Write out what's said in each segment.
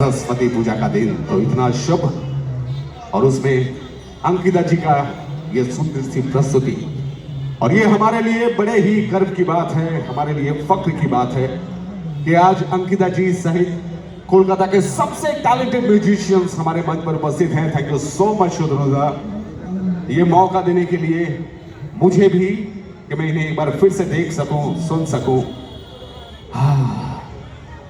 सरस्वती पूजा का दिन तो इतना शुभ और उसमें अंकिता जी का ये सुंदर सी प्रस्तुति और ये हमारे लिए बड़े ही गर्व की बात है, हमारे लिए फख्र की बात है कि आज अंकिता जी सहित कोलकाता के सबसे टैलेंटेड म्यूजिशियंस हमारे मंच पर उपस्थित हैं। थैंक यू सो मच शुद्रोजा, ये मौका देने के लिए मुझे भी कि मैं इन्हें एक बार फिर से देख सकूं, सुन सकूं।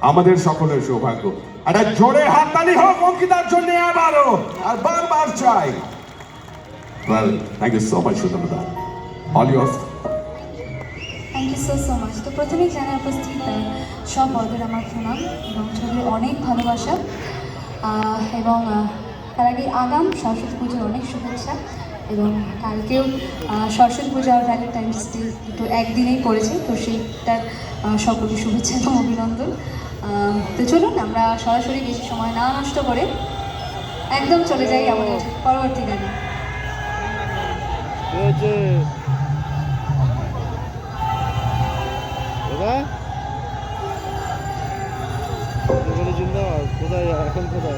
আমাদের সকলের সৌভাগ্য। একটা জোরে হাততালি হোক অঙ্কিতার জন্য আবারও, আর বারবার চাই। Well, thank you so much শুদ্রদা, all yours. Thank you so much. তো প্রথমেই জানাই উপস্থিত সব বড়দের আমার প্রণাম এবং সবাই অনেক ভালোবাসা এবং তার আগে আগাম সরস্বতী পুজোর অনেক শুভেচ্ছা এবং কালকেও সরস্বতী পূজা আর ভ্যালেন্টাইন্স ডে দুটো একদিনেই পড়েছে, তো সেইটার সকলকে শুভেচ্ছা এবং অভিনন্দন। তো চলুন আমরা সরাসরি বেশি সময় না নষ্ট করে একদম চলে যাই আমাদের পরবর্তী গানে।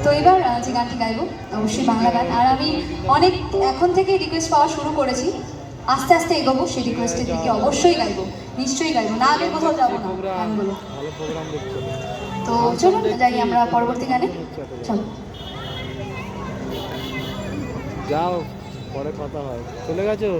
তো এবার যে গানটি গাইবো অবশ্যই বাংলা গান, আর আমি অনেক এখন থেকেই রিকোয়েস্ট পাওয়া শুরু করেছি, আস্তে আস্তে এগোবো সেই রিকোয়েস্টের দিকে। অবশ্যই গাইবো, নিশ্চয়ই গাইবো, না আগে কোথাও যাবো না গানগুলো। তো চলুন যাই আমরা পরবর্তী গানে। চলো যাও, পরে কথা হয়। চলে গেছো?